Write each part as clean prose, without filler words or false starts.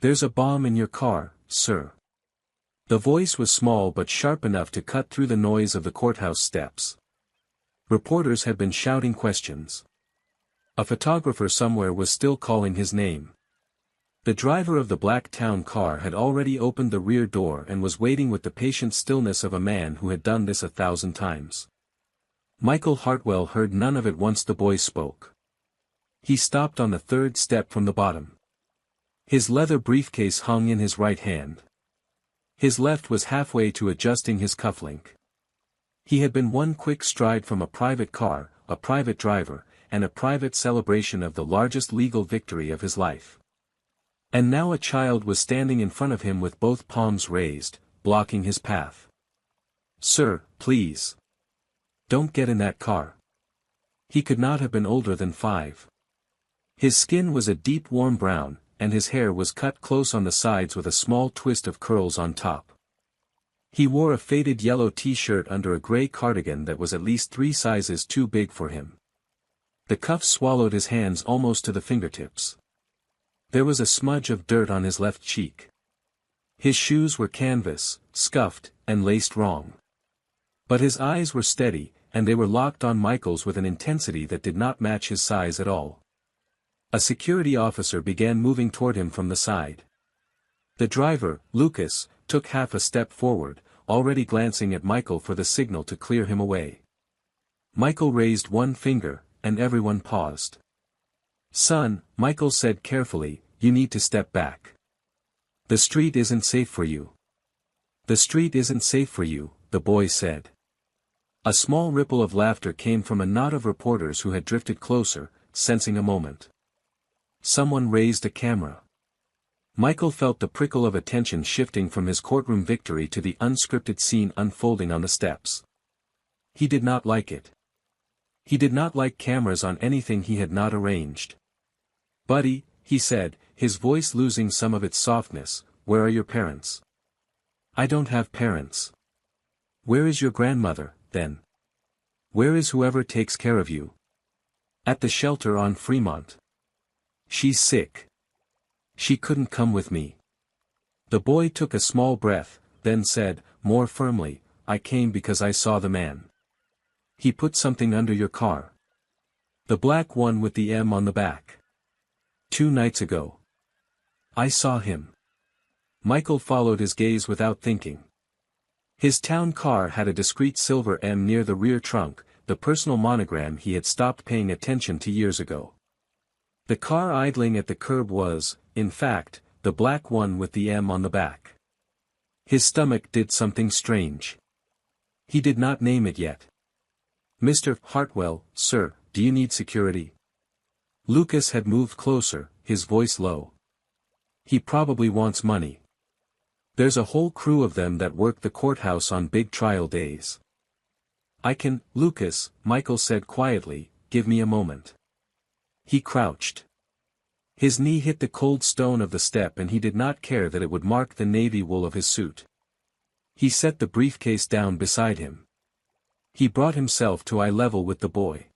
"There's a bomb in your car, sir." The voice was small but sharp enough to cut through the noise of the courthouse steps. Reporters had been shouting questions. A photographer somewhere was still calling his name. The driver of the black town car had already opened the rear door and was waiting with the patient stillness of a man who had done this 1,000 times. Michael Hartwell heard none of it once the boy spoke. He stopped on the third step from the bottom. His leather briefcase hung in his right hand. His left was halfway to adjusting his cufflink. He had been one quick stride from a private car, a private driver, and a private celebration of the largest legal victory of his life. And now a child was standing in front of him with both palms raised, blocking his path. "Sir, please. Don't get in that car." He could not have been older than 5. His skin was a deep warm brown, and his hair was cut close on the sides with a small twist of curls on top. He wore a faded yellow t-shirt under a gray cardigan that was at least 3 sizes too big for him. The cuffs swallowed his hands almost to the fingertips. There was a smudge of dirt on his left cheek. His shoes were canvas, scuffed, and laced wrong. But his eyes were steady, and they were locked on Michael's with an intensity that did not match his size at all. A security officer began moving toward him from the side. The driver, Lucas, took half a step forward, already glancing at Michael for the signal to clear him away. Michael raised one finger, and everyone paused. "Son," Michael said carefully, "you need to step back. The street isn't safe for you." "The street isn't safe for you," the boy said. A small ripple of laughter came from a knot of reporters who had drifted closer, sensing a moment. Someone raised a camera. Michael felt the prickle of attention shifting from his courtroom victory to the unscripted scene unfolding on the steps. He did not like it. He did not like cameras on anything he had not arranged. "Buddy," he said, his voice losing some of its softness, "where are your parents?" "I don't have parents." "Where is your grandmother, then? Where is whoever takes care of you?" "At the shelter on Fremont. She's sick. She couldn't come with me." The boy took a small breath, then said, more firmly, "I came because I saw the man. He put something under your car. The black one with the M on the back. 2 nights ago. I saw him." Michael followed his gaze without thinking. His town car had a discreet silver M near the rear trunk, the personal monogram he had stopped paying attention to years ago. The car idling at the curb was, in fact, the black one with the M on the back. His stomach did something strange. He did not name it yet. "Mr. Hartwell, sir, do you need security?" Lucas had moved closer, his voice low. "He probably wants money. There's a whole crew of them that work the courthouse on big trial days." "I can, Lucas," Michael said quietly, "give me a moment." He crouched. His knee hit the cold stone of the step and he did not care that it would mark the navy wool of his suit. He set the briefcase down beside him. He brought himself to eye level with the boy.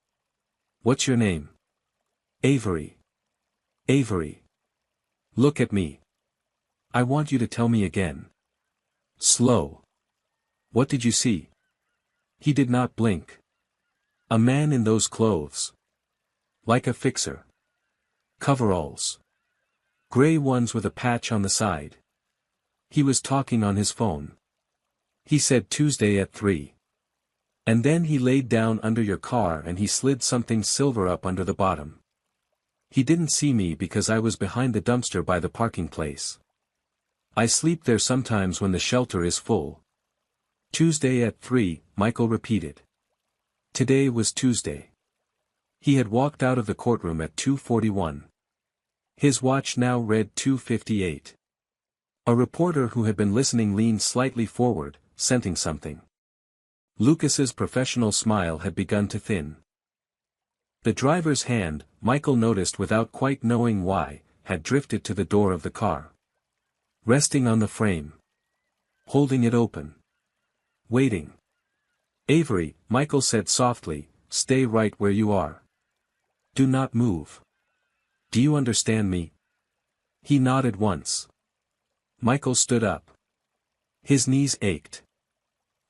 "What's your name?" "Avery." "Avery. Look at me. I want you to tell me again. Slow. What did you see?" He did not blink. "A man in those clothes. Like a fixer. Coveralls. Gray ones with a patch on the side. He was talking on his phone. He said Tuesday at 3. And then he laid down under your car and he slid something silver up under the bottom. He didn't see me because I was behind the dumpster by the parking place. I sleep there sometimes when the shelter is full." "Tuesday at 3, Michael repeated. Today was Tuesday. He had walked out of the courtroom at 2:41. His watch now read 2:58. A reporter who had been listening leaned slightly forward, scenting something. Lucas's professional smile had begun to thin. The driver's hand, Michael noticed without quite knowing why, had drifted to the door of the car. Resting on the frame. Holding it open. Waiting. "Avery," Michael said softly, "stay right where you are. Do not move. Do you understand me?" He nodded once. Michael stood up. His knees ached.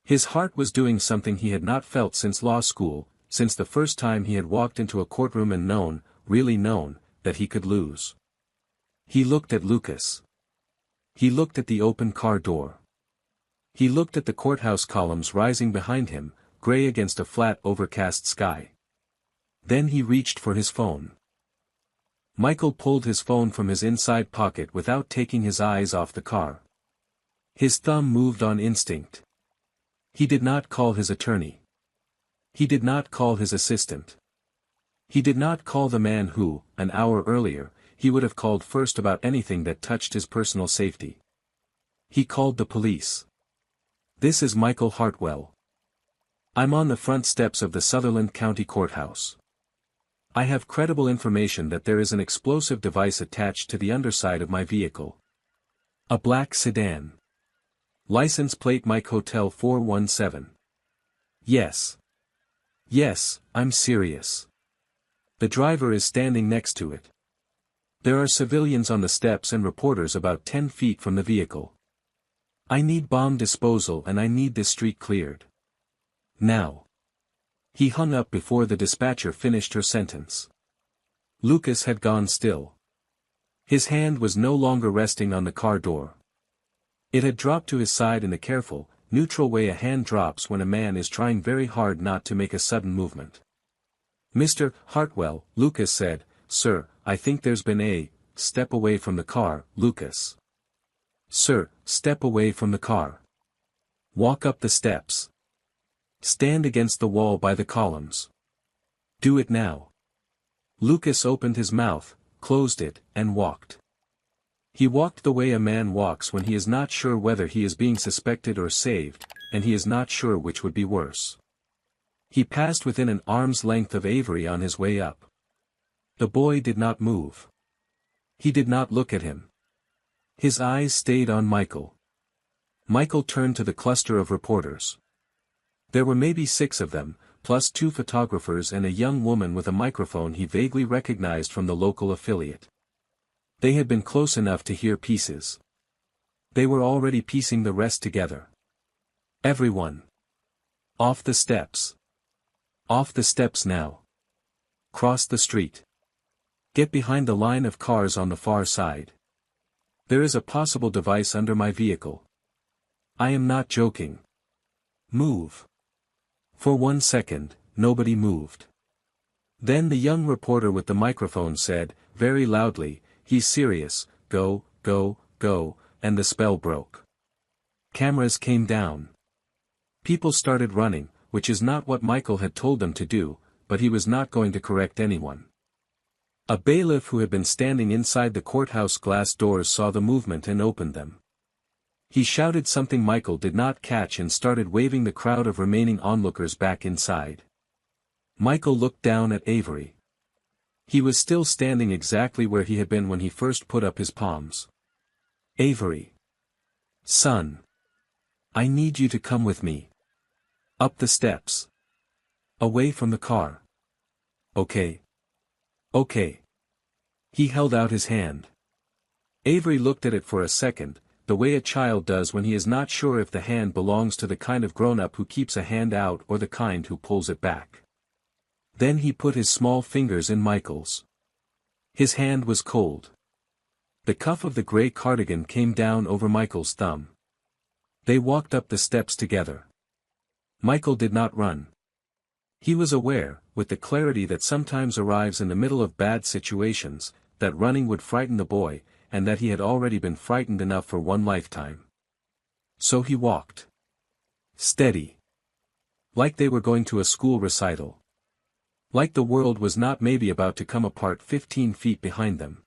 His heart was doing something he had not felt since law school, since the first time he had walked into a courtroom and known, really known, that he could lose. He looked at Lucas. He looked at the open car door. He looked at the courthouse columns rising behind him, gray against a flat overcast sky. Then he reached for his phone. Michael pulled his phone from his inside pocket without taking his eyes off the car. His thumb moved on instinct. He did not call his attorney. He did not call his assistant. He did not call the man who, an hour earlier, he would have called first about anything that touched his personal safety. He called the police. "This is Michael Hartwell. I'm on the front steps of the Sutherland County Courthouse. I have credible information that there is an explosive device attached to the underside of my vehicle. A black sedan. License plate Mike Hotel 417. Yes. Yes, I'm serious. The driver is standing next to it. There are civilians on the steps and reporters about 10 feet from the vehicle. I need bomb disposal and I need this street cleared. Now." He hung up before the dispatcher finished her sentence. Lucas had gone still. His hand was no longer resting on the car door. It had dropped to his side in the careful, neutral way a hand drops when a man is trying very hard not to make a sudden movement. "Mr. Hartwell," Lucas said. "Sir, I think there's been a step away from the car, Lucas." "Sir, step away from the car. Walk up the steps. Stand against the wall by the columns. Do it now." Lucas opened his mouth, closed it, and walked. He walked the way a man walks when he is not sure whether he is being suspected or saved, and he is not sure which would be worse. He passed within an arm's length of Avery on his way up. The boy did not move. He did not look at him. His eyes stayed on Michael. Michael turned to the cluster of reporters. There were maybe 6 of them, plus 2 photographers and a young woman with a microphone he vaguely recognized from the local affiliate. They had been close enough to hear pieces. They were already piecing the rest together. "Everyone. Off the steps. Off the steps now. Cross the street. Get behind the line of cars on the far side. There is a possible device under my vehicle. I am not joking. Move." For 1 second, nobody moved. Then the young reporter with the microphone said, very loudly, "He's serious, go, go, go," and the spell broke. Cameras came down. People started running, which is not what Michael had told them to do, but he was not going to correct anyone. A bailiff who had been standing inside the courthouse glass doors saw the movement and opened them. He shouted something Michael did not catch and started waving the crowd of remaining onlookers back inside. Michael looked down at Avery. He was still standing exactly where he had been when he first put up his palms. "Avery. Son. I need you to come with me. Up the steps. Away from the car. Okay. Okay." He held out his hand. Avery looked at it for a second, the way a child does when he is not sure if the hand belongs to the kind of grown-up who keeps a hand out or the kind who pulls it back. Then he put his small fingers in Michael's. His hand was cold. The cuff of the gray cardigan came down over Michael's thumb. They walked up the steps together. Michael did not run. He was aware, with the clarity that sometimes arrives in the middle of bad situations, that running would frighten the boy, and that he had already been frightened enough for one lifetime. So he walked. Steady. Like they were going to a school recital. Like the world was not maybe about to come apart 15 feet behind them.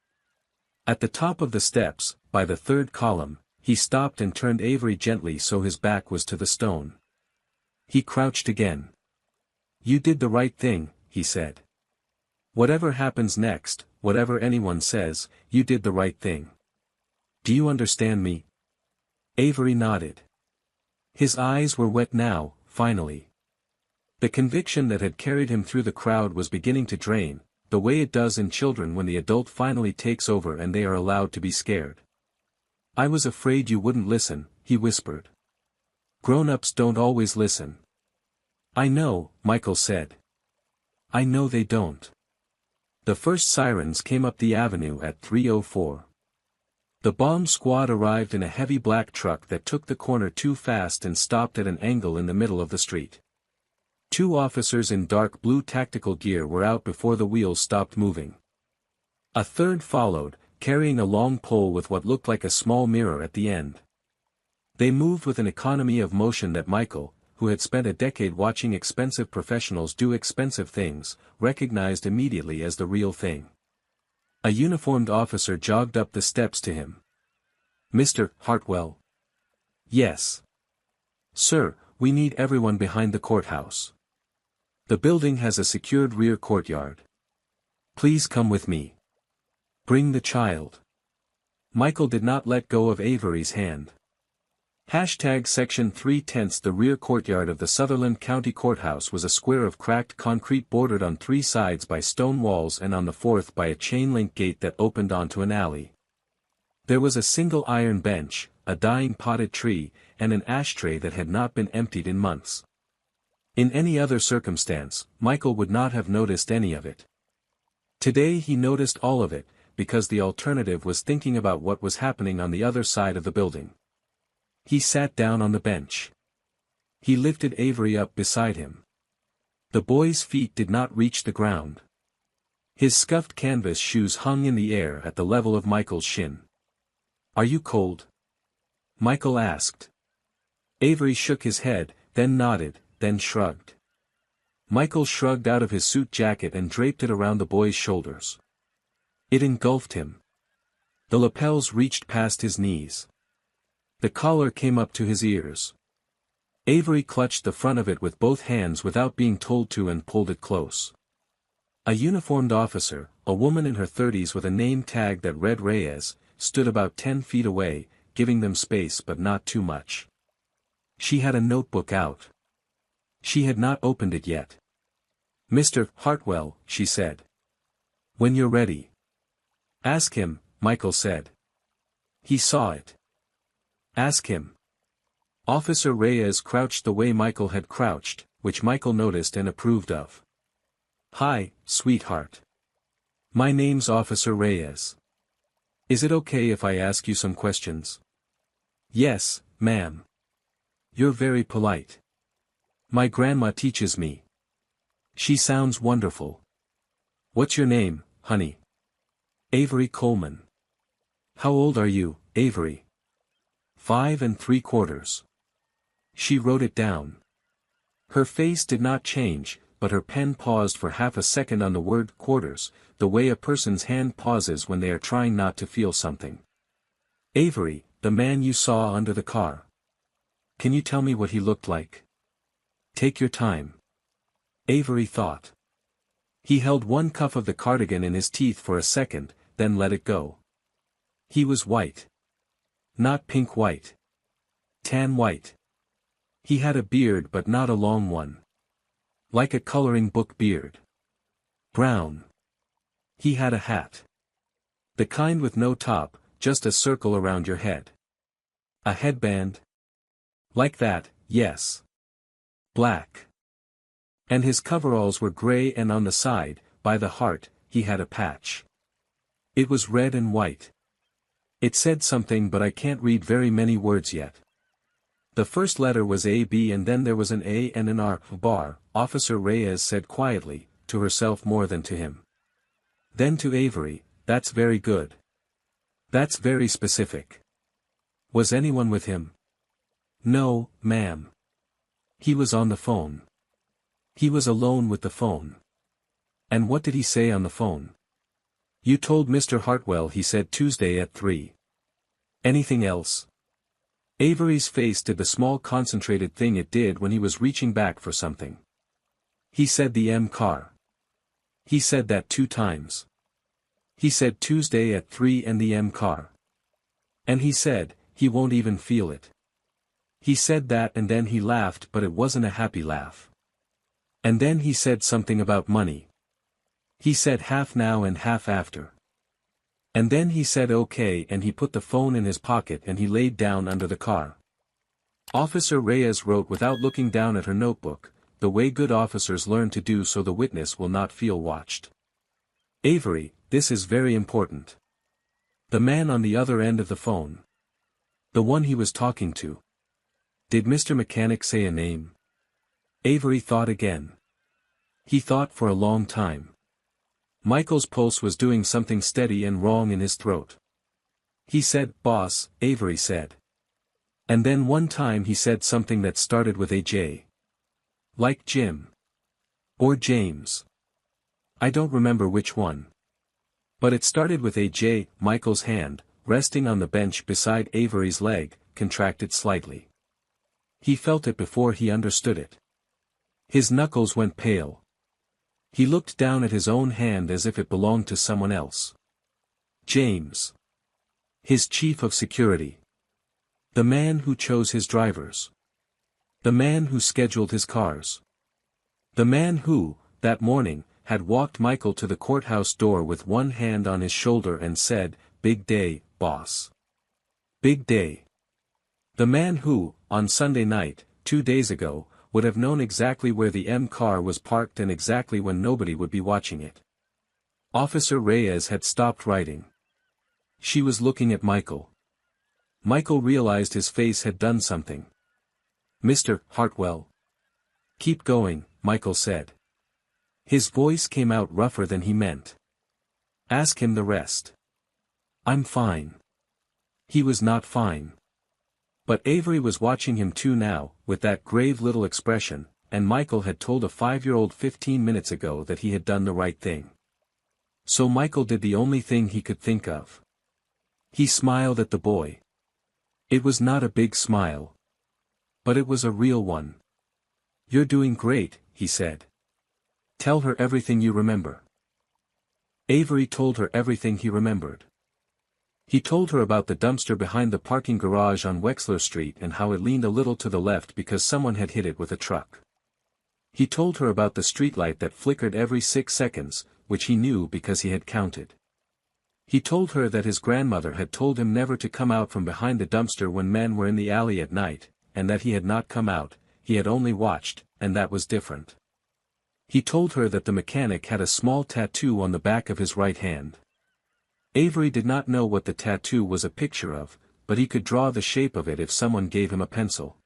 At the top of the steps, by the 3rd column, he stopped and turned Avery gently so his back was to the stone. He crouched again. "You did the right thing," he said. "Whatever happens next, whatever anyone says, you did the right thing. Do you understand me?" Avery nodded. His eyes were wet now, finally. The conviction that had carried him through the crowd was beginning to drain, the way it does in children when the adult finally takes over and they are allowed to be scared. I was afraid you wouldn't listen, he whispered. Grown-ups don't always listen. I know, Michael said. I know they don't. The first sirens came up the avenue at 3:04. The bomb squad arrived in a heavy black truck that took the corner too fast and stopped at an angle in the middle of the street. 2 officers in dark blue tactical gear were out before the wheels stopped moving. A third followed, carrying a long pole with what looked like a small mirror at the end. They moved with an economy of motion that Michael, who had spent a decade watching expensive professionals do expensive things, recognized immediately as the real thing. A uniformed officer jogged up the steps to him. Mr. Hartwell? Yes. Sir, we need everyone behind the courthouse. The building has a secured rear courtyard. Please come with me. Bring the child. Michael did not let go of Avery's hand. Section 3/10. The rear courtyard of the Sutherland County Courthouse was a square of cracked concrete bordered on 3 sides by stone walls and on the 4th by a chain-link gate that opened onto an alley. There was a single iron bench, a dying potted tree, and an ashtray that had not been emptied in months. In any other circumstance, Michael would not have noticed any of it. Today he noticed all of it, because the alternative was thinking about what was happening on the other side of the building. He sat down on the bench. He lifted Avery up beside him. The boy's feet did not reach the ground. His scuffed canvas shoes hung in the air at the level of Michael's shin. Are you cold? Michael asked. Avery shook his head, then nodded, then shrugged. Michael shrugged out of his suit jacket and draped it around the boy's shoulders. It engulfed him. The lapels reached past his knees. The collar came up to his ears. Avery clutched the front of it with both hands without being told to and pulled it close. A uniformed officer, a woman in her 30s with a name tag that read Reyes, stood about 10 feet away, giving them space but not too much. She had a notebook out. She had not opened it yet. Mr. Hartwell, she said. When you're ready. Ask him, Michael said. He saw it. Ask him. Officer Reyes crouched the way Michael had crouched, which Michael noticed and approved of. Hi, sweetheart. My name's Officer Reyes. Is it okay if I ask you some questions? Yes, ma'am. You're very polite. My grandma teaches me. She sounds wonderful. What's your name, honey? Avery Coleman. How old are you, Avery? 5 3/4. She wrote it down. Her face did not change, but her pen paused for half a second on the word quarters, the way a person's hand pauses when they are trying not to feel something. Avery, the man you saw under the car. Can you tell me what he looked like? Take your time. Avery thought. He held one cuff of the cardigan in his teeth for a second, then let it go. He was white. Not pink white. Tan white. He had a beard but not a long one. Like a coloring book beard. Brown. He had a hat. The kind with no top, just a circle around your head. A headband? Like that, yes. Black. And his coveralls were gray and on the side, by the heart, he had a patch. It was red and white. It said something but I can't read very many words yet. The first letter was A-B and then there was an A and an R, bar, Officer Reyes said quietly, to herself more than to him. Then to Avery, that's very good. That's very specific. Was anyone with him? No, ma'am. He was on the phone. He was alone with the phone. And what did he say on the phone? You told Mr. Hartwell he said Tuesday at 3. Anything else? Avery's face did the small concentrated thing it did when he was reaching back for something. He said the M car. He said that 2 times. He said Tuesday at 3 and the M car. And he said, he won't even feel it. He said that and then he laughed but it wasn't a happy laugh. And then he said something about money. He said half now and half after. And then he said okay and he put the phone in his pocket and he laid down under the car. Officer Reyes wrote without looking down at her notebook, the way good officers learn to do so the witness will not feel watched. Avery, this is very important. The man on the other end of the phone. The one he was talking to. Did Mr. Mechanic say a name? Avery thought again. He thought for a long time. Michael's pulse was doing something steady and wrong in his throat. He said, "Boss," Avery said. And then one time he said something that started with a J. Like Jim. Or James. I don't remember which one. But it started with a J. Michael's hand, resting on the bench beside Avery's leg, contracted slightly. He felt it before he understood it. His knuckles went pale. He looked down at his own hand as if it belonged to someone else. James. His chief of security. The man who chose his drivers. The man who scheduled his cars. The man who, that morning, had walked Michael to the courthouse door with one hand on his shoulder and said, "Big day, boss. Big day." The man who, on Sunday night, 2 days ago, would have known exactly where the M car was parked and exactly when nobody would be watching it. Officer Reyes had stopped writing. She was looking at Michael. Michael realized his face had done something. "Mr. Hartwell." "Keep going," Michael said. His voice came out rougher than he meant. "Ask him the rest." "I'm fine." He was not fine. But Avery was watching him too now, with that grave little expression, and Michael had told a 5-year-old 15 minutes ago that he had done the right thing. So Michael did the only thing he could think of. He smiled at the boy. It was not a big smile. But it was a real one. "You're doing great," he said. "Tell her everything you remember." Avery told her everything he remembered. He told her about the dumpster behind the parking garage on Wexler Street and how it leaned a little to the left because someone had hit it with a truck. He told her about the streetlight that flickered every 6 seconds, which he knew because he had counted. He told her that his grandmother had told him never to come out from behind the dumpster when men were in the alley at night, and that he had not come out, he had only watched, and that was different. He told her that the mechanic had a small tattoo on the back of his right hand. Avery did not know what the tattoo was a picture of, but he could draw the shape of it if someone gave him a pencil.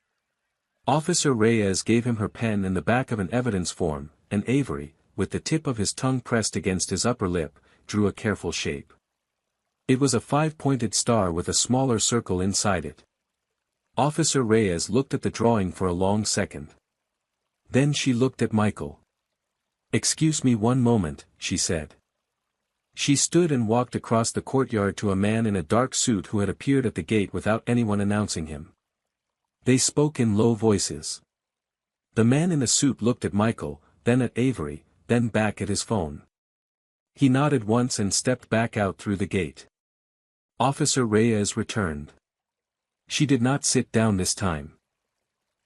Officer Reyes gave him her pen and the back of an evidence form, and Avery, with the tip of his tongue pressed against his upper lip, drew a careful shape. It was a 5-pointed star with a smaller circle inside it. Officer Reyes looked at the drawing for a long second. Then she looked at Michael. "Excuse me one moment," she said. She stood and walked across the courtyard to a man in a dark suit who had appeared at the gate without anyone announcing him. They spoke in low voices. The man in the suit looked at Michael, then at Avery, then back at his phone. He nodded once and stepped back out through the gate. Officer Reyes returned. She did not sit down this time.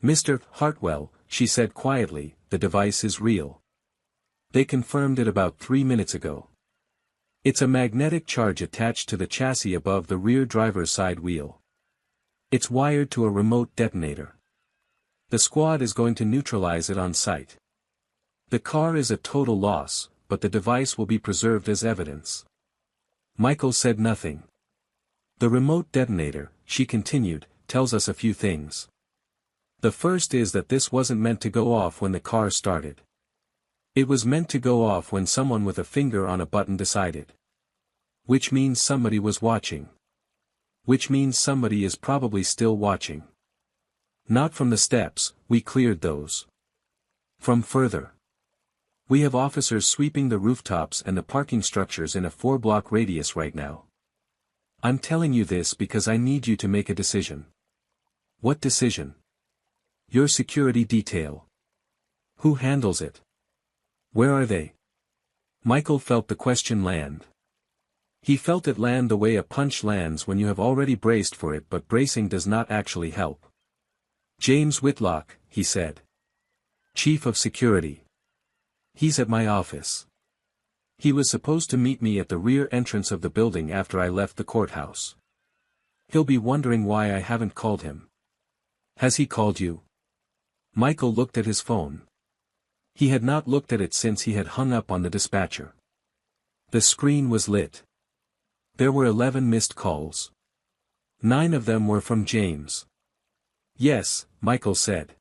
"Mr. Hartwell," she said quietly, "the device is real. They confirmed it about 3 minutes ago. It's a magnetic charge attached to the chassis above the rear driver's side wheel. It's wired to a remote detonator. The squad is going to neutralize it on site. The car is a total loss, but the device will be preserved as evidence." Michael said nothing. "The remote detonator," she continued, "tells us a few things. The first is that this wasn't meant to go off when the car started. It was meant to go off when someone with a finger on a button decided. Which means somebody was watching. Which means somebody is probably still watching. Not from the steps, we cleared those. From further. We have officers sweeping the rooftops and the parking structures in a 4-block radius right now. I'm telling you this because I need you to make a decision." "What decision?" "Your security detail. Who handles it? Where are they?" Michael felt the question land. He felt it land the way a punch lands when you have already braced for it, but bracing does not actually help. "James Whitlock," he said. "Chief of Security. He's at my office." He was supposed to meet me at the rear entrance of the building after I left the courthouse. He'll be wondering why I haven't called him. Has he called you? Michael looked at his phone. He had not looked at it since he had hung up on the dispatcher. The screen was lit. There were 11 missed calls. 9 of them were from James. Yes, Michael said.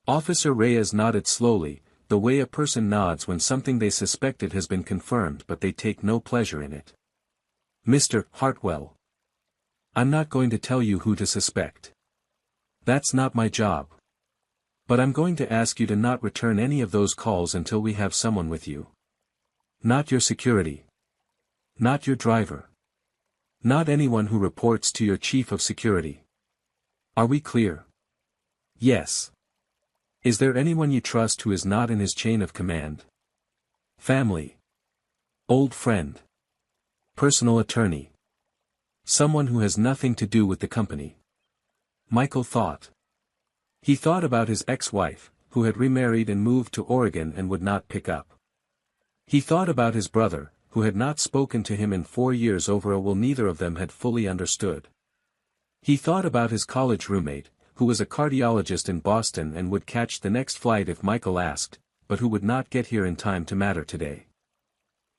Officer Reyes nodded slowly, the way a person nods when something they suspected has been confirmed but they take no pleasure in it. Mr. Hartwell. I'm not going to tell you who to suspect. That's not my job. But I'm going to ask you to not return any of those calls until we have someone with you. Not your security. Not your driver. Not anyone who reports to your chief of security. Are we clear? Yes. Is there anyone you trust who is not in his chain of command? Family. Old friend. Personal attorney. Someone who has nothing to do with the company. Michael thought. He thought about his ex-wife, who had remarried and moved to Oregon and would not pick up. He thought about his brother, who had not spoken to him in 4 years over a will neither of them had fully understood. He thought about his college roommate, who was a cardiologist in Boston and would catch the next flight if Michael asked, but who would not get here in time to matter today.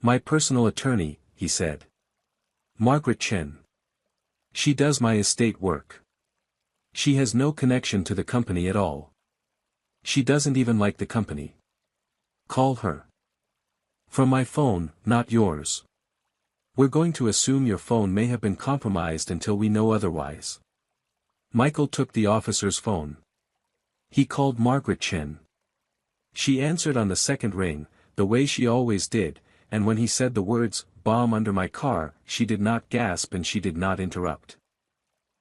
My personal attorney, he said. Margaret Chen. She does my estate work. She has no connection to the company at all. She doesn't even like the company. Call her. From my phone, not yours. We're going to assume your phone may have been compromised until we know otherwise. Michael took the officer's phone. He called Margaret Chen. She answered on the second ring, the way she always did, and when he said the words, "bomb under my car," she did not gasp and she did not interrupt.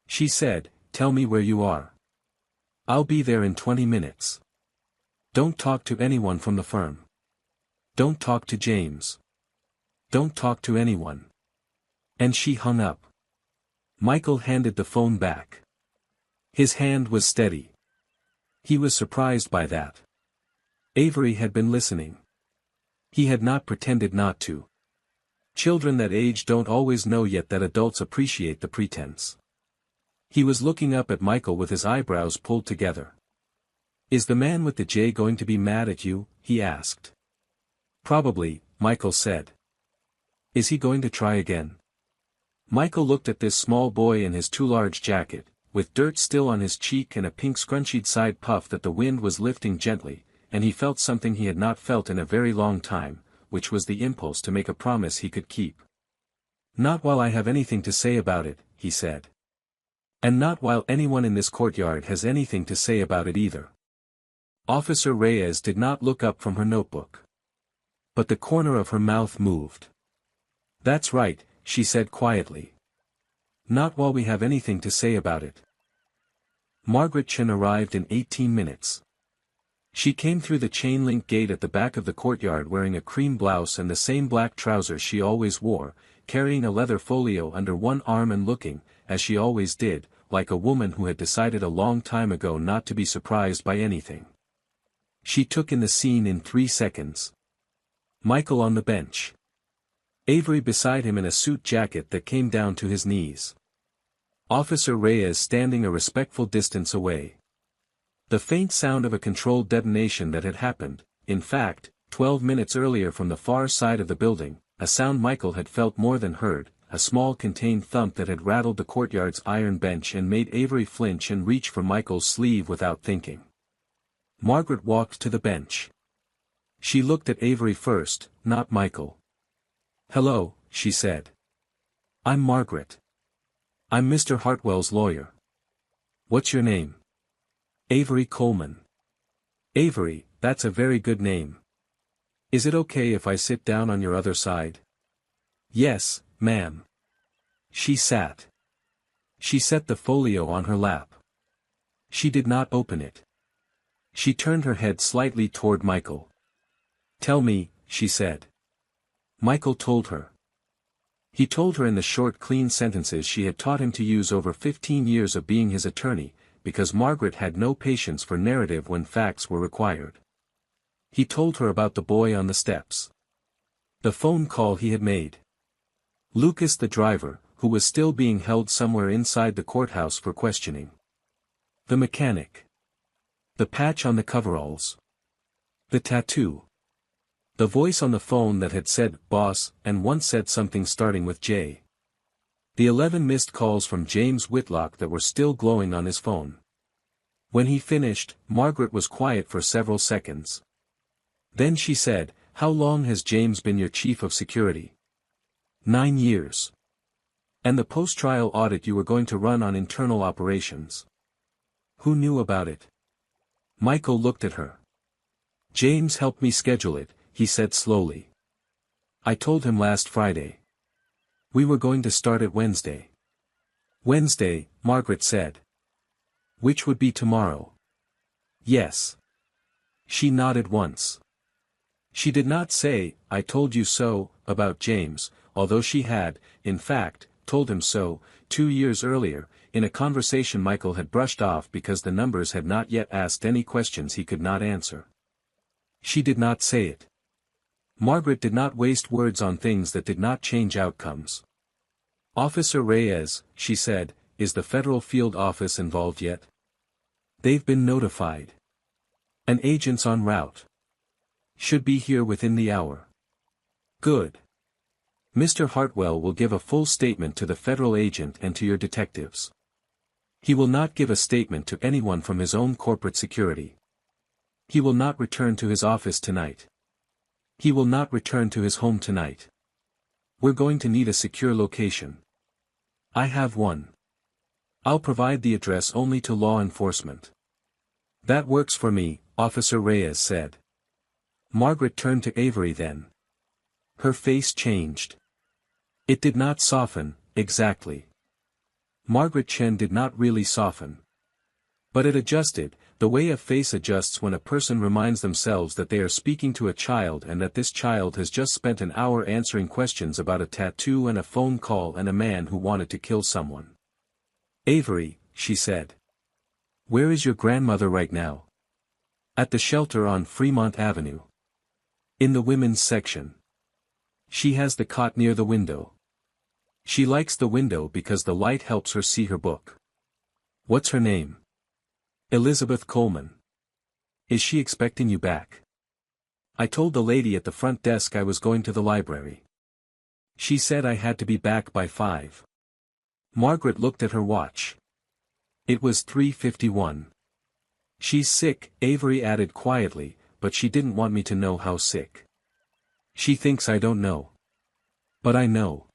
She said, "Tell me where you are. I'll be there in 20 minutes. Don't talk to anyone from the firm. Don't talk to James. Don't talk to anyone." And she hung up. Michael handed the phone back. His hand was steady. He was surprised by that. Avery had been listening. He had not pretended not to. Children that age don't always know yet that adults appreciate the pretense. He was looking up at Michael with his eyebrows pulled together. "Is the man with the J going to be mad at you?" he asked. "Probably," Michael said. "Is he going to try again?" Michael looked at this small boy in his too large jacket, with dirt still on his cheek and a pink scrunchied side puff that the wind was lifting gently, and he felt something he had not felt in a very long time, which was the impulse to make a promise he could keep. "Not while I have anything to say about it," he said. "And not while anyone in this courtyard has anything to say about it either." Officer Reyes did not look up from her notebook. But the corner of her mouth moved. "That's right," she said quietly. "Not while we have anything to say about it." Margaret Chen arrived in 18 minutes. She came through the chain-link gate at the back of the courtyard wearing a cream blouse and the same black trousers she always wore, carrying a leather folio under one arm and looking, as she always did, like a woman who had decided a long time ago not to be surprised by anything. She took in the scene in 3 seconds. Michael on the bench. Avery beside him in a suit jacket that came down to his knees. Officer Reyes standing a respectful distance away. The faint sound of a controlled detonation that had happened, in fact, 12 minutes earlier from the far side of the building, a sound Michael had felt more than heard, a small contained thump that had rattled the courtyard's iron bench and made Avery flinch and reach for Michael's sleeve without thinking. Margaret walked to the bench. She looked at Avery first, not Michael. "Hello," she said. "I'm Margaret. I'm Mr. Hartwell's lawyer. What's your name?" "Avery Coleman." "Avery, that's a very good name. Is it okay if I sit down on your other side?" "Yes, ma'am." She sat. She set the folio on her lap. She did not open it. She turned her head slightly toward Michael. "Tell me," she said. Michael told her. He told her in the short clean sentences she had taught him to use over 15 years of being his attorney, because Margaret had no patience for narrative when facts were required. He told her about the boy on the steps. The phone call he had made. Lucas the driver, who was still being held somewhere inside the courthouse for questioning. The mechanic. The patch on the coveralls. The tattoo. The voice on the phone that had said, "Boss," and once said something starting with J. The 11 missed calls from James Whitlock that were still glowing on his phone. When he finished, Margaret was quiet for several seconds. Then she said, "How long has James been your chief of security?" 9 years. And the post-trial audit you were going to run on internal operations. Who knew about it? Michael looked at her. James helped me schedule it, he said slowly. I told him last Friday. We were going to start it Wednesday. Wednesday, Margaret said. Which would be tomorrow. Yes. She nodded once. She did not say, "I told you so," about James, although she had, in fact, told him so, 2 years earlier, in a conversation Michael had brushed off because the numbers had not yet asked any questions he could not answer. She did not say it. Margaret did not waste words on things that did not change outcomes. "Officer Reyes," she said, "is the federal field office involved yet?" They've been notified. An agent's en route. Should be here within the hour. Good. Mr. Hartwell will give a full statement to the federal agent and to your detectives. He will not give a statement to anyone from his own corporate security. He will not return to his office tonight. He will not return to his home tonight. We're going to need a secure location. I have one. I'll provide the address only to law enforcement. That works for me, Officer Reyes said. Margaret turned to Avery then. Her face changed. It did not soften, exactly. Margaret Chen did not really soften. But it adjusted, the way a face adjusts when a person reminds themselves that they are speaking to a child and that this child has just spent an hour answering questions about a tattoo and a phone call and a man who wanted to kill someone. Avery, she said. Where is your grandmother right now? At the shelter on Fremont Avenue. In the women's section. She has the cot near the window. She likes the window because the light helps her see her book. What's her name? Elizabeth Coleman. Is she expecting you back? I told the lady at the front desk I was going to the library. She said I had to be back by 5. Margaret looked at her watch. It was 3:51. She's sick, Avery added quietly, but she didn't want me to know how sick. She thinks I don't know. But I know.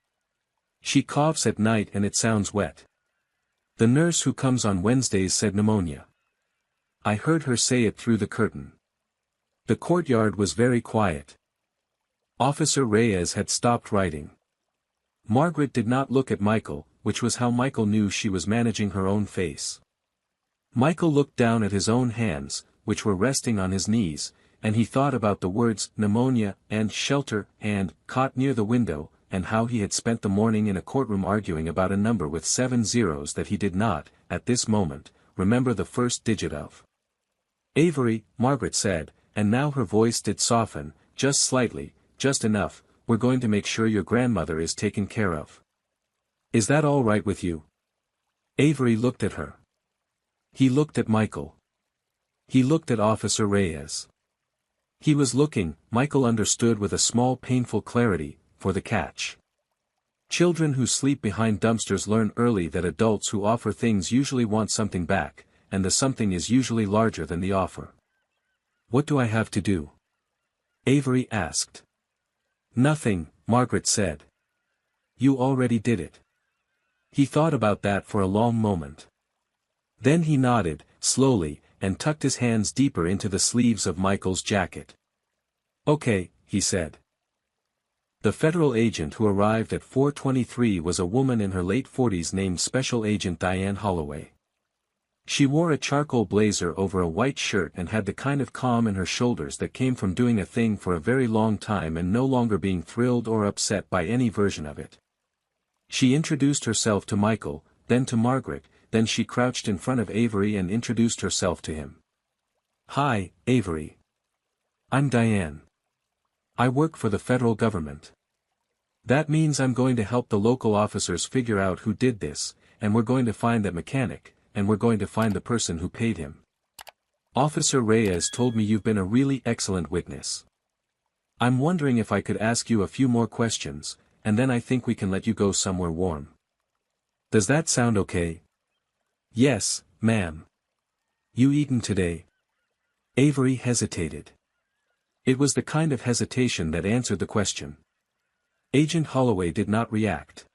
She coughs at night and it sounds wet. The nurse who comes on Wednesdays said pneumonia. I heard her say it through the curtain. The courtyard was very quiet. Officer Reyes had stopped writing. Margaret did not look at Michael, which was how Michael knew she was managing her own face. Michael looked down at his own hands, which were resting on his knees, and he thought about the words pneumonia and shelter and cot near the window, and how he had spent the morning in a courtroom arguing about a number with 7 zeros that he did not, at this moment, remember the first digit of. Avery, Margaret said, and now her voice did soften, just slightly, just enough, we're going to make sure your grandmother is taken care of. Is that all right with you? Avery looked at her. He looked at Michael. He looked at Officer Reyes. He was looking, Michael understood with a small painful clarity, for the catch. Children who sleep behind dumpsters learn early that adults who offer things usually want something back, and the something is usually larger than the offer. What do I have to do? Avery asked. Nothing, Margaret said. You already did it. He thought about that for a long moment. Then he nodded, slowly, and tucked his hands deeper into the sleeves of Michael's jacket. Okay, he said. The federal agent who arrived at 4:23 was a woman in her late 40s named Special Agent Diane Holloway. She wore a charcoal blazer over a white shirt and had the kind of calm in her shoulders that came from doing a thing for a very long time and no longer being thrilled or upset by any version of it. She introduced herself to Michael, then to Margaret, then she crouched in front of Avery and introduced herself to him. Hi, Avery. I'm Diane. I work for the federal government. That means I'm going to help the local officers figure out who did this, and we're going to find that mechanic, and we're going to find the person who paid him. Officer Reyes told me you've been a really excellent witness. I'm wondering if I could ask you a few more questions, and then I think we can let you go somewhere warm. Does that sound okay? Yes, ma'am. You eaten today? Avery hesitated. It was the kind of hesitation that answered the question. Agent Holloway did not react.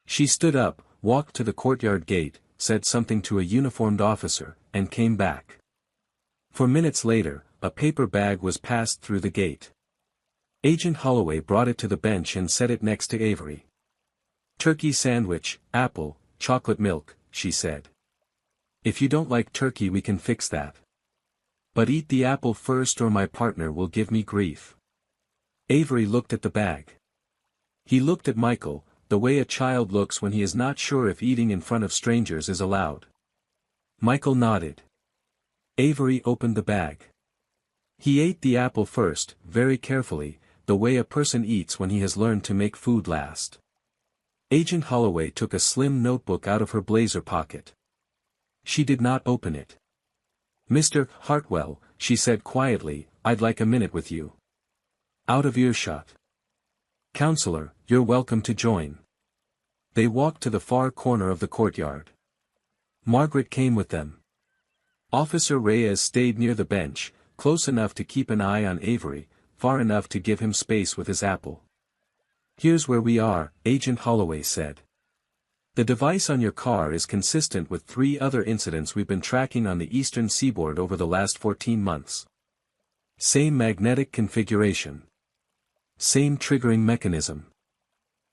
She stood up, walked to the courtyard gate, said something to a uniformed officer, and came back. 4 minutes later, a paper bag was passed through the gate. Agent Holloway brought it to the bench and set it next to Avery. Turkey sandwich, apple, chocolate milk, she said. If you don't like turkey we can fix that. But eat the apple first or my partner will give me grief. Avery looked at the bag. He looked at Michael, the way a child looks when he is not sure if eating in front of strangers is allowed. Michael nodded. Avery opened the bag. He ate the apple first, very carefully, the way a person eats when he has learned to make food last. Agent Holloway took a slim notebook out of her blazer pocket. She did not open it. Mr. Hartwell, she said quietly, I'd like a minute with you. Out of earshot. Counselor, you're welcome to join. They walked to the far corner of the courtyard. Margaret came with them. Officer Reyes stayed near the bench, close enough to keep an eye on Avery, far enough to give him space with his apple. Here's where we are, Agent Holloway said. The device on your car is consistent with 3 other incidents we've been tracking on the eastern seaboard over the last 14 months. Same magnetic configuration. Same triggering mechanism.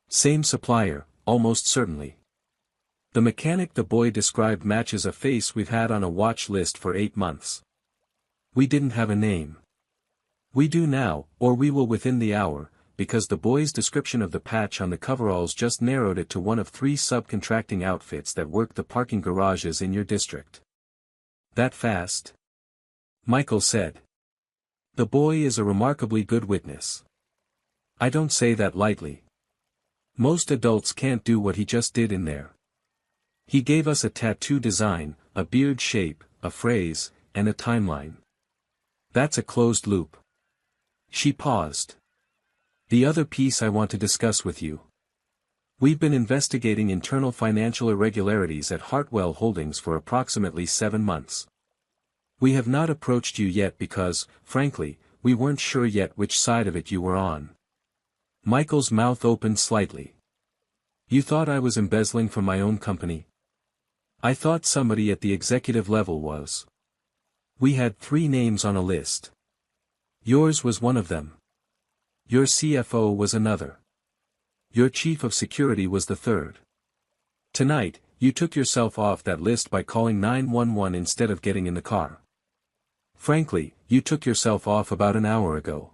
Same supplier, almost certainly. The mechanic the boy described matches a face we've had on a watch list for 8 months. We didn't have a name. We do now, or we will within the hour, because the boy's description of the patch on the coveralls just narrowed it to one of 3 subcontracting outfits that work the parking garages in your district. That fast? Michael said. The boy is a remarkably good witness. I don't say that lightly. Most adults can't do what he just did in there. He gave us a tattoo design, a beard shape, a phrase, and a timeline. That's a closed loop. She paused. The other piece I want to discuss with you. We've been investigating internal financial irregularities at Hartwell Holdings for approximately 7 months. We have not approached you yet because, frankly, we weren't sure yet which side of it you were on. Michael's mouth opened slightly. You thought I was embezzling from my own company? I thought somebody at the executive level was. We had 3 names on a list. Yours was one of them. Your CFO was another. Your chief of security was the third. Tonight, you took yourself off that list by calling 911 instead of getting in the car. Frankly, you took yourself off about an hour ago.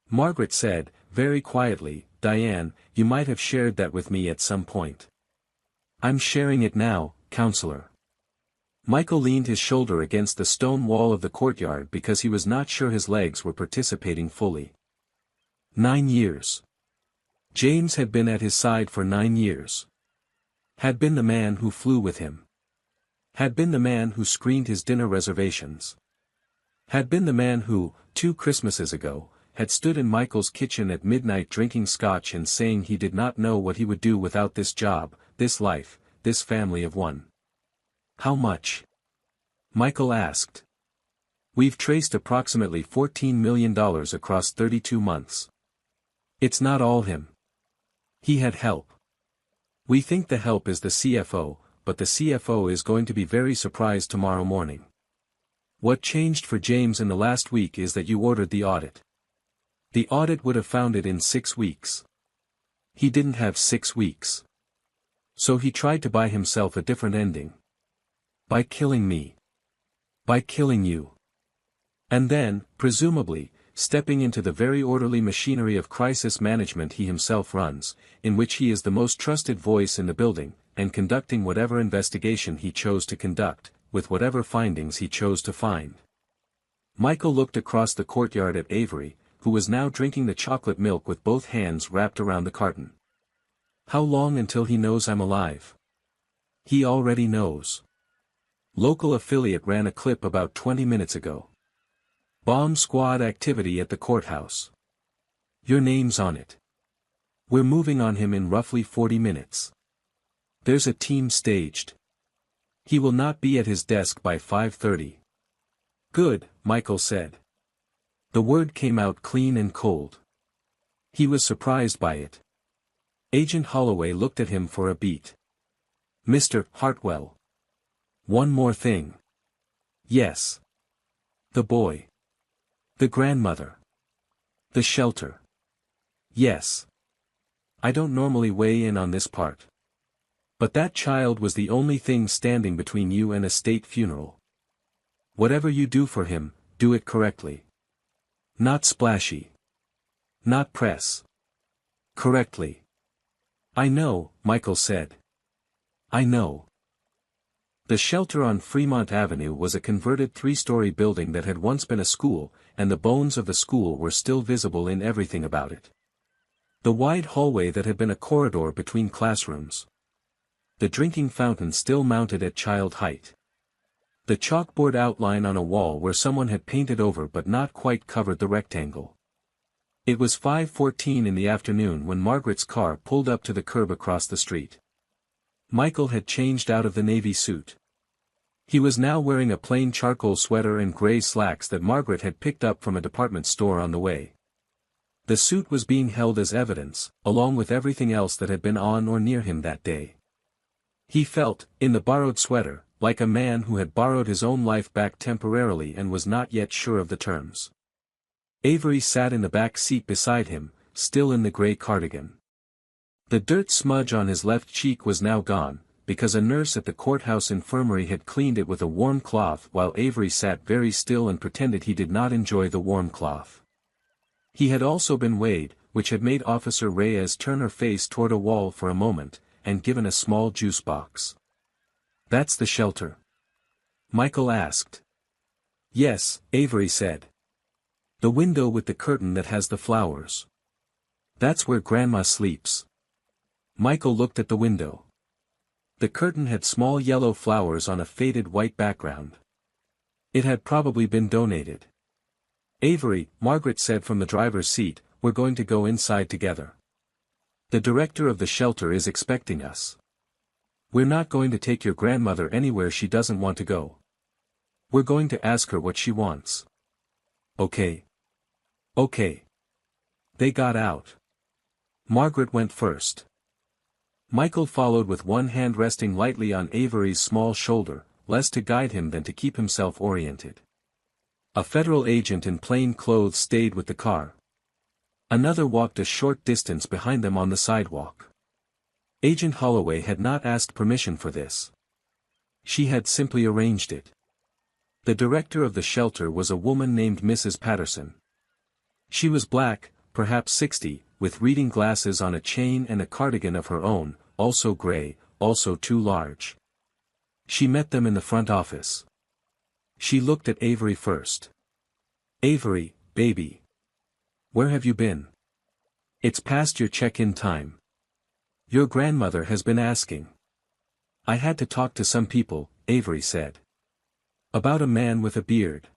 Margaret said, very quietly, Diane, you might have shared that with me at some point. I'm sharing it now, counselor. Michael leaned his shoulder against the stone wall of the courtyard because he was not sure his legs were participating fully. 9 years. James had been at his side for 9 years. Had been the man who flew with him. Had been the man who screened his dinner reservations. Had been the man who, 2 Christmases ago, had stood in Michael's kitchen at midnight drinking scotch and saying he did not know what he would do without this job, this life, this family of one. How much? Michael asked. We've traced approximately $14 million across 32 months. It's not all him. He had help. We think the help is the CFO, but the CFO is going to be very surprised tomorrow morning. What changed for James in the last week is that you ordered the audit. The audit would have found it in 6 weeks. He didn't have 6 weeks. So he tried to buy himself a different ending. By killing me. By killing you. And then, presumably, stepping into the very orderly machinery of crisis management he himself runs, in which he is the most trusted voice in the building, and conducting whatever investigation he chose to conduct, with whatever findings he chose to find. Michael looked across the courtyard at Avery, who was now drinking the chocolate milk with both hands wrapped around the carton. How long until he knows I'm alive? He already knows. Local affiliate ran a clip about 20 minutes ago. Bomb squad activity at the courthouse. Your name's on it. We're moving on him in roughly 40 minutes. There's a team staged. He will not be at his desk by 5:30. Good, Michael said. The word came out clean and cold. He was surprised by it. Agent Holloway looked at him for a beat. Mr. Hartwell. One more thing. Yes. The boy. The grandmother. The shelter. Yes. I don't normally weigh in on this part. But that child was the only thing standing between you and a state funeral. Whatever you do for him, do it correctly. Not splashy. Not press. Correctly. I know, Michael said. I know. The shelter on Fremont Avenue was a converted 3-story building that had once been a school, and the bones of the school were still visible in everything about it. The wide hallway that had been a corridor between classrooms. The drinking fountain still mounted at child height. The chalkboard outline on a wall where someone had painted over but not quite covered the rectangle. It was 5:14 in the afternoon when Margaret's car pulled up to the curb across the street. Michael had changed out of the navy suit. He was now wearing a plain charcoal sweater and gray slacks that Margaret had picked up from a department store on the way. The suit was being held as evidence, along with everything else that had been on or near him that day. He felt, in the borrowed sweater, like a man who had borrowed his own life back temporarily and was not yet sure of the terms. Avery sat in the back seat beside him, still in the gray cardigan. The dirt smudge on his left cheek was now gone, because a nurse at the courthouse infirmary had cleaned it with a warm cloth while Avery sat very still and pretended he did not enjoy the warm cloth. He had also been weighed, which had made Officer Reyes turn her face toward a wall for a moment, and given a small juice box. That's the shelter? Michael asked. Yes, Avery said. The window with the curtain that has the flowers. That's where Grandma sleeps. Michael looked at the window. The curtain had small yellow flowers on a faded white background. It had probably been donated. Avery, Margaret said from the driver's seat, we're going to go inside together. The director of the shelter is expecting us. We're not going to take your grandmother anywhere she doesn't want to go. We're going to ask her what she wants. Okay. Okay. They got out. Margaret went first. Michael followed with one hand resting lightly on Avery's small shoulder, less to guide him than to keep himself oriented. A federal agent in plain clothes stayed with the car. Another walked a short distance behind them on the sidewalk. Agent Holloway had not asked permission for this. She had simply arranged it. The director of the shelter was a woman named Mrs. Patterson. She was black, perhaps 60, with reading glasses on a chain and a cardigan of her own, also gray, also too large. She met them in the front office. She looked at Avery first. Avery, baby. Where have you been? It's past your check-in time. Your grandmother has been asking. I had to talk to some people, Avery said. About a man with a beard.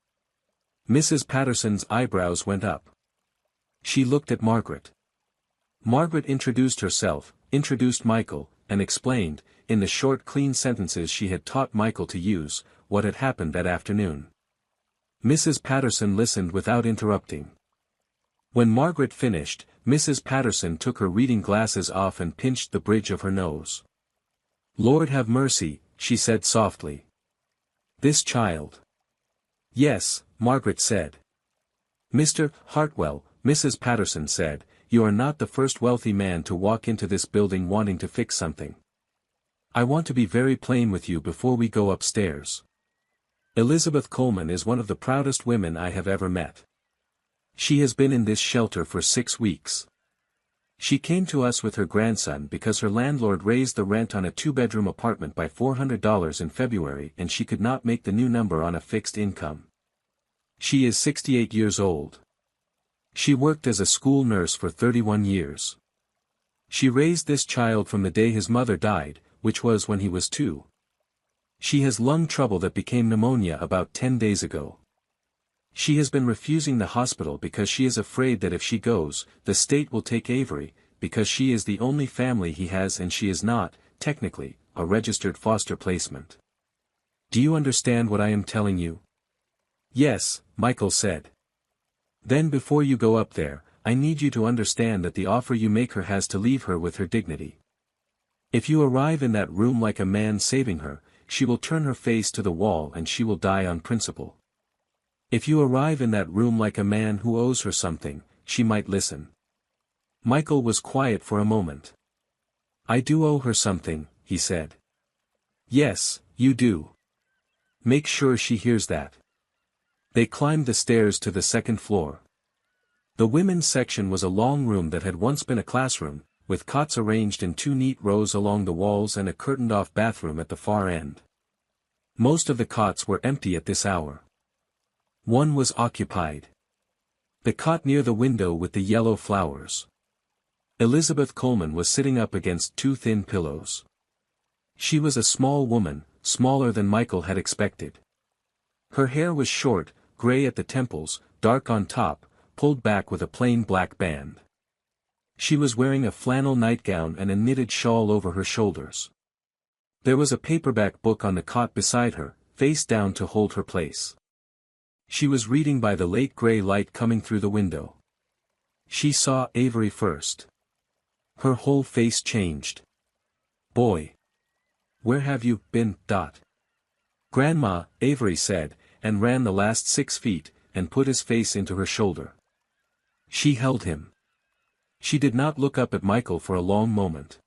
Mrs. Patterson's eyebrows went up. She looked at Margaret. Margaret introduced herself, introduced Michael, and explained, in the short clean sentences she had taught Michael to use, what had happened that afternoon. Mrs. Patterson listened without interrupting. When Margaret finished, Mrs. Patterson took her reading glasses off and pinched the bridge of her nose. Lord have mercy, she said softly. This child. Yes, Margaret said. Mr. Hartwell, Mrs. Patterson said, you are not the first wealthy man to walk into this building wanting to fix something. I want to be very plain with you before we go upstairs. Elizabeth Coleman is one of the proudest women I have ever met. She has been in this shelter for 6 weeks. She came to us with her grandson because her landlord raised the rent on a 2-bedroom apartment by $400 in February and she could not make the new number on a fixed income. She is 68 years old. She worked as a school nurse for 31 years. She raised this child from the day his mother died, which was when he was 2. She has lung trouble that became pneumonia about 10 days ago. She has been refusing the hospital because she is afraid that if she goes, the state will take Avery, because she is the only family he has and she is not, technically, a registered foster placement. Do you understand what I am telling you? Yes, Michael said. Then before you go up there, I need you to understand that the offer you make her has to leave her with her dignity. If you arrive in that room like a man saving her, she will turn her face to the wall and she will die on principle. If you arrive in that room like a man who owes her something, she might listen. Michael was quiet for a moment. I do owe her something, he said. Yes, you do. Make sure she hears that. They climbed the stairs to the second floor. The women's section was a long room that had once been a classroom, with cots arranged in 2 neat rows along the walls and a curtained-off bathroom at the far end. Most of the cots were empty at this hour. One was occupied. The cot near the window with the yellow flowers. Elizabeth Coleman was sitting up against 2 thin pillows. She was a small woman, smaller than Michael had expected. Her hair was short, gray at the temples, dark on top, pulled back with a plain black band. She was wearing a flannel nightgown and a knitted shawl over her shoulders. There was a paperback book on the cot beside her, face down to hold her place. She was reading by the late gray light coming through the window. She saw Avery first. Her whole face changed. Boy. Where have you been, Dot? Grandma, Avery said, and ran the last 6 feet, and put his face into her shoulder. She held him. She did not look up at Michael for a long moment.